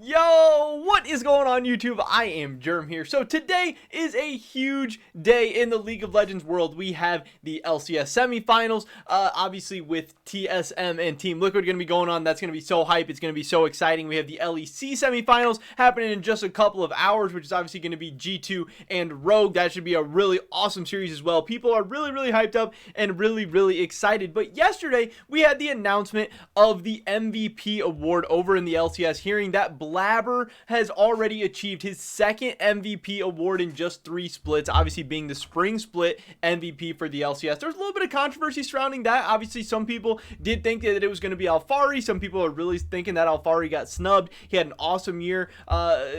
Yo, what is going on YouTube? I am Germ here. So today is a huge day in the League of Legends world. We have the LCS semifinals, obviously with TSM and Team Liquid going to be going on. That's going to be so hype. It's going to be so exciting. We have the LEC semifinals happening in just a couple of hours, which is obviously going to be G2 and Rogue. That should be a really awesome series as well. People are really hyped up and really excited. But yesterday we had the announcement of the MVP award over in the LCS, hearing that Blaber has already achieved his second MVP award in just 3 splits, obviously being the spring split MVP for the LCS. There's a little bit of controversy surrounding that. Obviously, some people did think that it was going to be Alphari. Some people are really thinking that Alphari got snubbed. He had an awesome year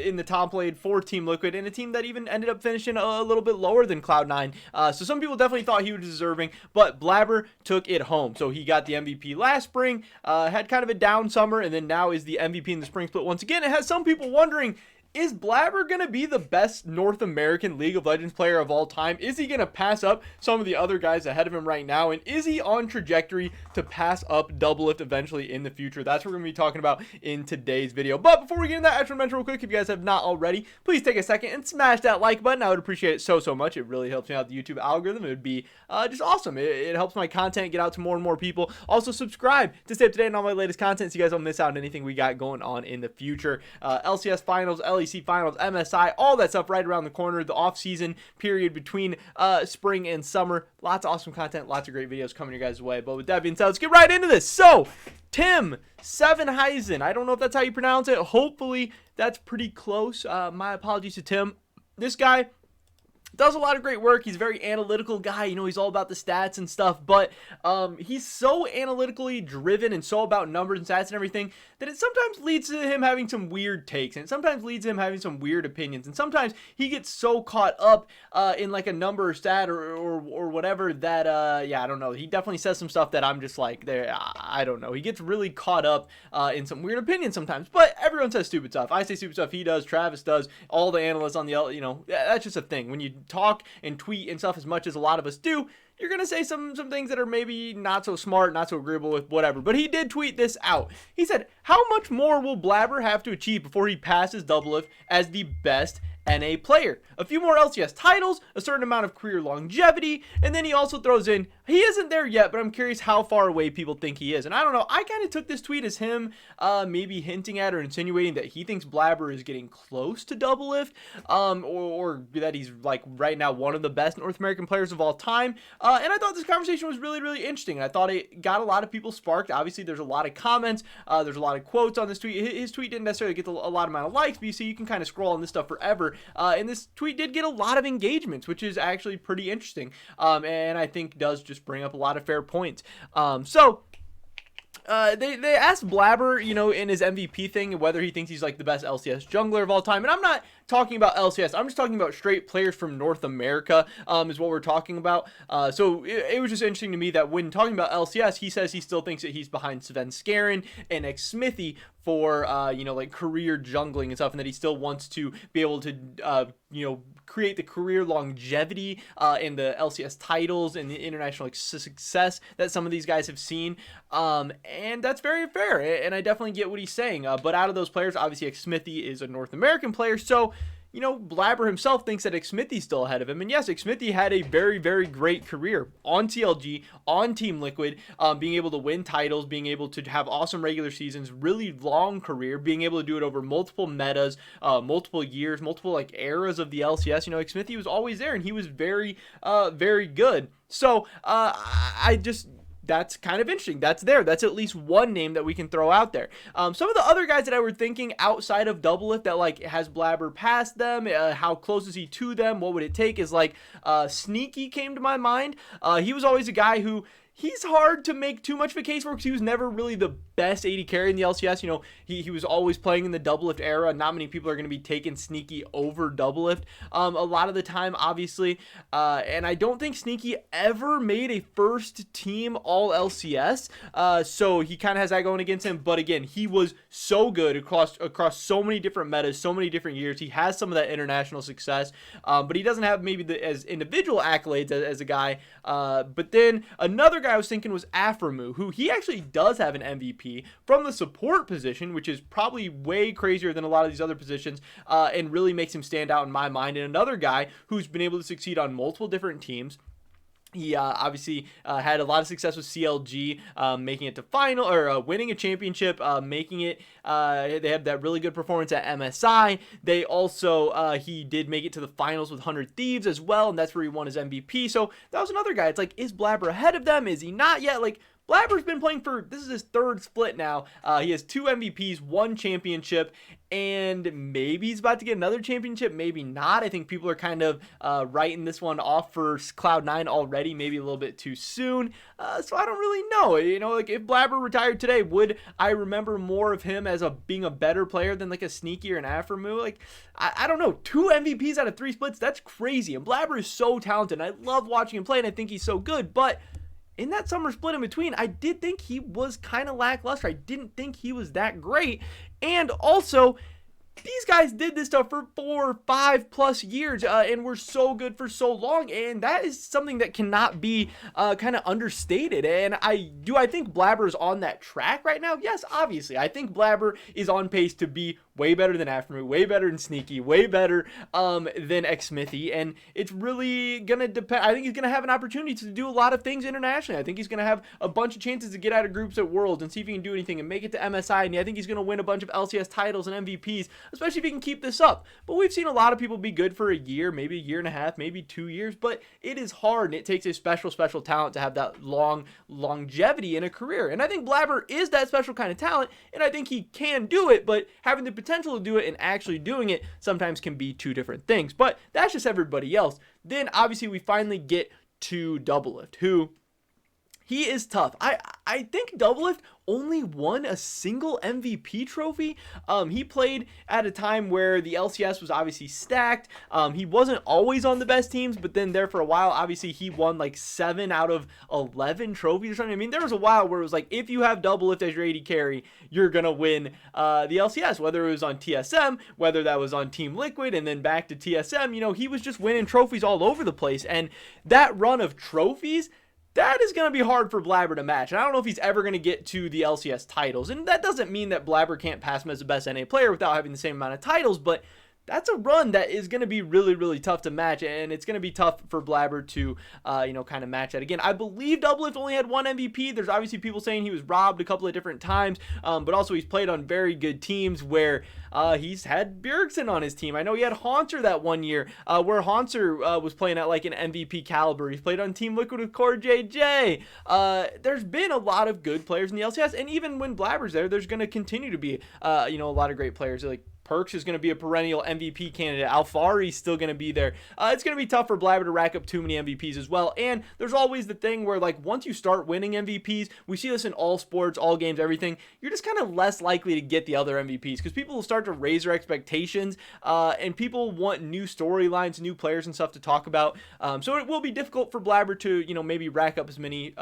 in the top lane for Team Liquid, and a team that even ended up finishing a little bit lower than Cloud9. So some people definitely thought he was deserving, but Blaber took it home. So he got the MVP last spring, had kind of a down summer, and then now is the MVP in the spring split once again. It has some people wondering, is Blaber going to be the best North American League of Legends player of all time? Is he going to pass up some of the other guys ahead of him right now? And is he on trajectory to pass up Doublelift eventually in the future? That's what we're going to be talking about in today's video. But before we get into that, I just want to mention real quick, if you guys have not already, please take a second and smash that like button. I would appreciate it so much. It really helps me out the YouTube algorithm. It would be just awesome. It helps my content get out to more and more people. Also, subscribe to stay up to date on all my latest content so you guys don't miss out on anything we got going on in the future. LCS finals, LEC finals, MSI, all that stuff right around the corner. The off-season period between spring and summer. Lots of awesome content, lots of great videos coming your guys' way. But with that being said, let's get right into this. So, Tim Sevenheisen, I don't know if that's how you pronounce it. Hopefully, that's pretty close. My apologies to Tim. This guy does a lot of great work. He's a very analytical guy. You know, he's all about the stats and stuff, but he's so analytically driven and so about numbers and stats and everything that it sometimes leads to him having some weird takes, and it sometimes leads to him having some weird opinions, and sometimes he gets so caught up in like a number or stat or whatever that yeah, I don't know. He definitely says some stuff that I'm just like, there, I don't know. He gets really caught up in some weird opinions sometimes, but everyone says stupid stuff. I say stupid stuff. He does. Travis does. All the analysts on the, you know, that's just a thing. When you talk and tweet and stuff as much as a lot of us do, you're going to say some things that are maybe not so smart, not so agreeable with whatever. But he did tweet this out. He said, how much more will Blaber have to achieve before he passes Doublelift as the best NA player? A few more LCS titles, a certain amount of career longevity, and then he also throws in, he isn't there yet, but I'm curious how far away people think he is. And I don't know, I kind of took this tweet as him maybe hinting at or insinuating that he thinks Blaber is getting close to Doublelift, or that he's like right now one of the best North American players of all time. And I thought this conversation was really interesting. And I thought it got a lot of people sparked. Obviously, there's a lot of comments, there's a lot of quotes on this tweet. His tweet didn't necessarily get a lot amount of likes, but you see, you can kind of scroll on this stuff forever. And this tweet did get a lot of engagements, which is actually pretty interesting, and I think does just bring up a lot of fair points. They asked Blaber, you know, in his MVP thing, whether he thinks he's like the best LCS jungler of all time. And I'm not talking about LCS. I'm just talking about straight players from North America, is what we're talking about. So it was just interesting to me that when talking about LCS, he says he still thinks that he's behind Svenskeren and Xmithie for, you know, like career jungling and stuff, and that he still wants to be able to, you know, create the career longevity in the LCS titles and the international success that some of these guys have seen. And that's very fair, and I definitely get what he's saying. But out of those players, obviously Xmithie is a North American player, so you know, Blaber himself thinks that Xmithie's still ahead of him. And yes, Xmithie had a very great career on TLG, on Team Liquid, being able to win titles, being able to have awesome regular seasons, really long career, being able to do it over multiple metas, multiple years, multiple like eras of the LCS. You know, Xmithie was always there, and he was very good. So I just, that's kind of interesting. That's there. That's at least one name that we can throw out there. Some of the other guys that I were thinking outside of Doublelift that like has Blaber past them, how close is he to them, what would it take, is like Sneaky came to my mind. He was always a guy who, he's hard to make too much of a case for because he was never really the best AD carry in the LCS. You know, he was always playing in the Doublelift era. Not many people are going to be taking Sneaky over Doublelift a lot of the time, obviously. And I don't think Sneaky ever made a first team all LCS. So he kind of has that going against him. But again, he was so good across so many different metas, so many different years. He has some of that international success, but he doesn't have maybe as individual accolades as a guy. But then another guy I was thinking was Aframu, who he actually does have an MVP MVP from the support position, which is probably way crazier than a lot of these other positions, and really makes him stand out in my mind. And another guy who's been able to succeed on multiple different teams. He obviously had a lot of success with CLG, making it to final, or winning a championship, making it. They had that really good performance at MSI. They also, he did make it to the finals with 100 Thieves as well, and that's where he won his MVP. So that was another guy. It's like, is Blaber ahead of them? Is he not yet? Like, Blaber's been playing this is his third split now. He has 2 MVPs, 1 championship, and maybe he's about to get another championship, maybe not. I think people are kind of writing this one off for Cloud9 already, maybe a little bit too soon. So I don't really know. You know, like, if Blaber retired today, would I remember more of him as being a better player than like a Sneaky or an Aframu? Like, I don't know. 2 MVPs out of 3 splits, that's crazy. And Blaber is so talented. I love watching him play, and I think he's so good, but in that summer split in between, I did think he was kind of lackluster. I didn't think he was that great. And also, these guys did this stuff for 4, 5+ years and were so good for so long, and that is something that cannot be kind of understated. And I think Blaber is on that track right now? Yes, obviously. I think Blaber is on pace to be way better than Aftermoon, way better than Sneaky, way better than Xmithy, and it's really gonna depend. I think he's gonna have an opportunity to do a lot of things internationally. I think he's gonna have a bunch of chances to get out of groups at Worlds and see if he can do anything and make it to MSI, and I think he's gonna win a bunch of LCS titles and MVPs, especially if he can keep this up. But we've seen a lot of people be good for a year, maybe a year and a half, maybe 2 years, but it is hard, and it takes a special talent to have that long longevity in a career. And I think Blaber is that special kind of talent, and I think he can do it, but having the potential to do it and actually doing it sometimes can be 2 different things. But that's just everybody else. Then obviously we finally get to Doublelift, who he is tough. I think Doublelift only won a single MVP trophy. He played at a time where the LCS was obviously stacked. He wasn't always on the best teams, but then there for a while, obviously he won like 7 out of 11 trophies or something. I mean, there was a while where it was like, if you have Doublelift as your AD carry, you're gonna win the LCS, whether it was on TSM, whether that was on Team Liquid, and then back to TSM. You know, he was just winning trophies all over the place, and that run of trophies, that is going to be hard for Blaber to match. And I don't know if he's ever going to get to the LCS titles. And that doesn't mean that Blaber can't pass him as the best NA player without having the same amount of titles, but that's a run that is going to be really, really tough to match, and it's going to be tough for Blaber to, kind of match that again. I believe Doublelift only had 1 MVP. There's obviously people saying he was robbed a couple of different times, but also he's played on very good teams where he's had Bjergsen on his team. I know he had Haunter that one year where Haunter was playing at like an MVP caliber. He's played on Team Liquid with Core JJ. There's been a lot of good players in the LCS, and even when Blaber's there's going to continue to be, a lot of great players. Like, Perks is going to be a perennial MVP candidate. Alfari's still going to be there. It's going to be tough for Blaber to rack up too many MVPs as well. And there's always the thing where, like, once you start winning MVPs, we see this in all sports, all games, everything, you're just kind of less likely to get the other MVPs because people will start to raise their expectations, and people want new storylines, new players and stuff to talk about. So it will be difficult for Blaber to, maybe rack up as many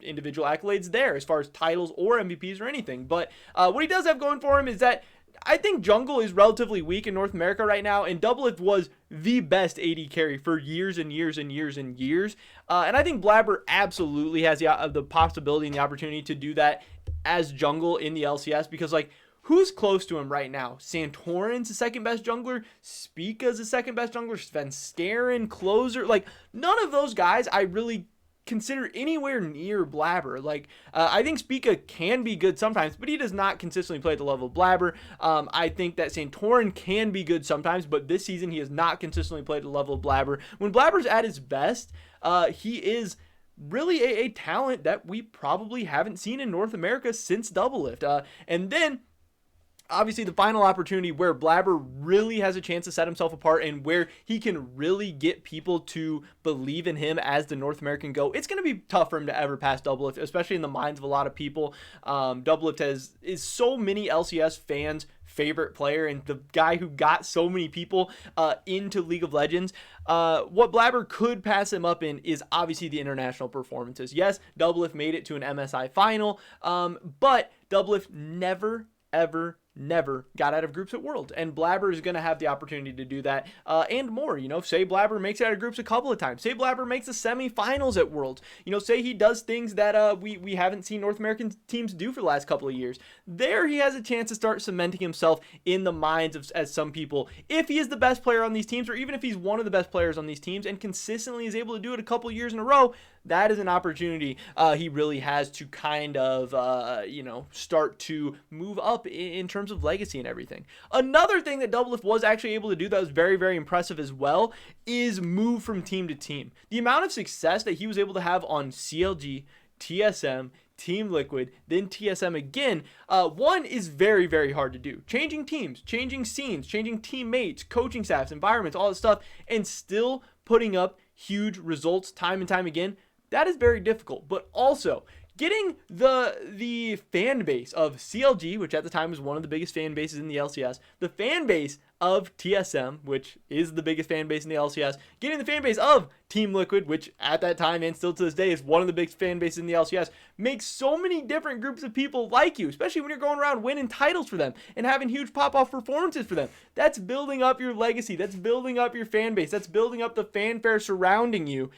individual accolades there as far as titles or MVPs or anything. But what he does have going for him is that I think jungle is relatively weak in North America right now, and Doublelift was the best AD carry for years and years and years and years. And I think Blaber absolutely has the possibility and the opportunity to do that as jungle in the LCS, because, like, who's close to him right now? Santorin's the second best jungler. Spica's the second best jungler. Svenskeren, Closer. Like, none of those guys I really consider anywhere near Blaber. Like, I think Spica can be good sometimes, but he does not consistently play at the level of Blaber. I think that Santorin can be good sometimes, but this season he has not consistently played at the level of Blaber. When Blaber's at his best, he is really a talent that we probably haven't seen in North America since Doublelift. And then obviously the final opportunity where Blaber really has a chance to set himself apart and where he can really get people to believe in him as the North American GOAT. It's going to be tough for him to ever pass Doublelift, especially in the minds of a lot of people. Doublelift is so many LCS fans' favorite player and the guy who got so many people into League of Legends. What Blaber could pass him up in is obviously the international performances. Yes, Doublelift made it to an MSI final, but Doublelift never, ever, never got out of groups at Worlds. And Blaber is going to have the opportunity to do that and more. You know, say Blaber makes it out of groups a couple of times. Say Blaber makes the semifinals at Worlds. You know, say he does things that we haven't seen North American teams do for the last couple of years. There he has a chance to start cementing himself in the minds of as some people. If he is the best player on these teams, or even if he's one of the best players on these teams and consistently is able to do it a couple years in a row, that is an opportunity he really has to kind of, you know, start to move up in terms of legacy and everything. Another thing that Doublelift was actually able to do that was very, very impressive as well is move from team to team. The amount of success that he was able to have on CLG, TSM, Team Liquid, then TSM again, one is very, very hard to do. Changing teams, changing scenes, changing teammates, coaching staffs, environments, all this stuff, and still putting up huge results time and time again, that is very difficult. But also, getting the fan base of CLG, which at the time was one of the biggest fan bases in the LCS, the fan base of TSM, which is the biggest fan base in the LCS, getting the fan base of Team Liquid, which at that time and still to this day is one of the biggest fan bases in the LCS, makes so many different groups of people like you, especially when you're going around winning titles for them and having huge pop-off performances for them. That's building up your legacy. That's building up your fan base. That's building up the fanfare surrounding you.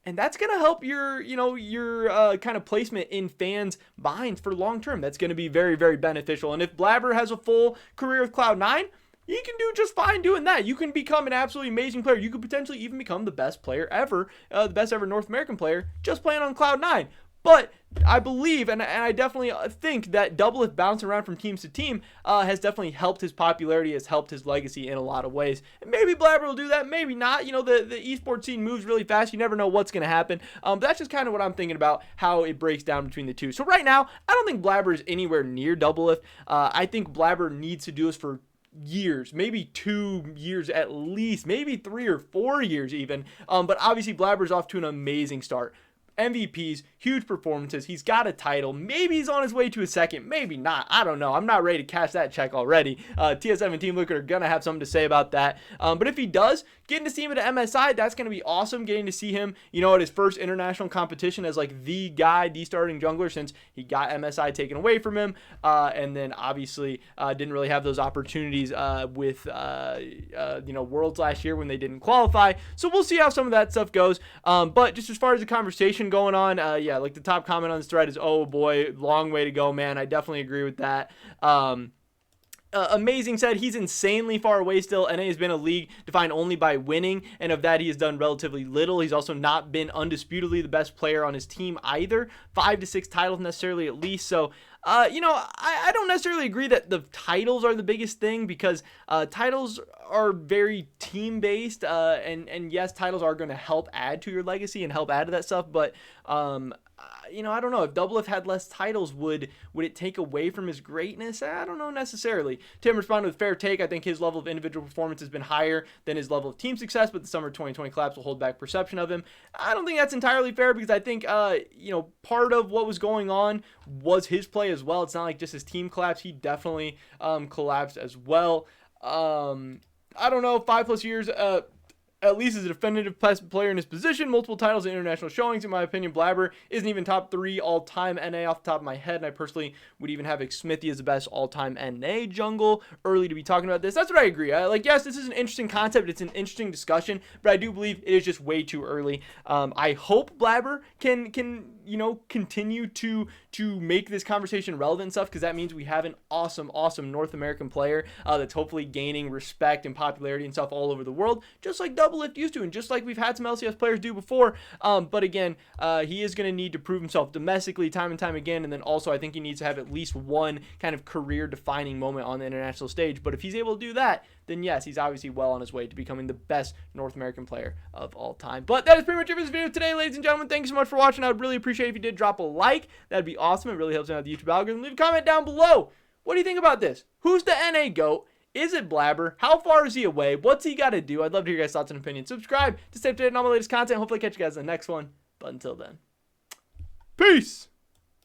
And that's going to help your, you know, your kind of placement in fans' minds for long term. That's going to be very, very beneficial. And if Blaber has a full career with Cloud9, you can do just fine doing that. You can become an absolutely amazing player. You could potentially even become the best player ever, the best ever North American player, just playing on Cloud9. But I believe, and I definitely think that Doublelift bouncing around from teams to team has definitely helped his popularity, has helped his legacy in a lot of ways. And maybe Blaber will do that, maybe not. You know, the esports scene moves really fast. You never know what's going to happen. But that's just kind of what I'm thinking about, how it breaks down between the two. So right now, I don't think Blaber is anywhere near Doublelift. I think Blaber needs to do this for years, maybe 2 years at least, maybe 3 or 4 years even. But obviously Blaber's off to an amazing start. MVPs, huge performances. He's got a title. Maybe he's on his way to a second. Maybe not. I don't know. I'm not ready to cash that check already. TSM and Team Liquid are going to have something to say about that. But if he does, getting to see him at MSI, that's going to be awesome. Getting to see him, you know, at his first international competition as like the guy, the starting jungler, since he got MSI taken away from him. And then obviously didn't really have those opportunities with, you know, Worlds last year when they didn't qualify. So we'll see how some of that stuff goes. But just as far as the conversation going on, yeah, like the top comment on this thread is, oh boy, long way to go, man. I definitely agree with that. Amazing said he's insanely far away still. NA has been a league defined only by winning, and of that he has done relatively little. He's also not been undisputedly the best player on his team either. 5 to 6 titles necessarily at least. So you know, I don't necessarily agree that the titles are the biggest thing, because titles are very team-based, and yes, titles are going to help add to your legacy and help add to that stuff, but you know, I don't know. If Doublelift had less titles, would it take away from his greatness? I don't know necessarily. Tim responded with fair take. I think his level of individual performance has been higher than his level of team success, but the summer 2020 collapse will hold back perception of him. I don't think that's entirely fair, because I think, you know, part of what was going on was his play as well. It's not like just his team collapsed. He definitely collapsed as well. I don't know, 5+ years, at least as a definitive player in his position, multiple titles and international showings. In my opinion, Blaber isn't even top 3 all-time NA off the top of my head, and I personally would even have Smithy as the best all-time NA jungle. Early to be talking about this. That's what I agree. Like, yes, this is an interesting concept. It's an interesting discussion, but I do believe it is just way too early. I hope Blaber can you know, continue to make this conversation relevant and stuff, because that means we have an awesome North American player that's hopefully gaining respect and popularity and stuff all over the world, just like Doublelift used to, and just like we've had some LCS players do before. But again, he is going to need to prove himself domestically time and time again, and then also I think he needs to have at least one kind of career-defining moment on the international stage. But if he's able to do that, then yes, he's obviously well on his way to becoming the best North American player of all time. But that is pretty much it for this video today, ladies and gentlemen. Thank you so much for watching. I would really appreciate it if you did drop a like. That'd be awesome. It really helps out the YouTube algorithm. Leave a comment down below. What do you think about this? Who's the NA GOAT? Is it Blaber? How far is he away? What's he got to do? I'd love to hear your guys' thoughts and opinions. Subscribe to stay up to date on all my latest content. Hopefully I catch you guys in the next one. But until then, peace!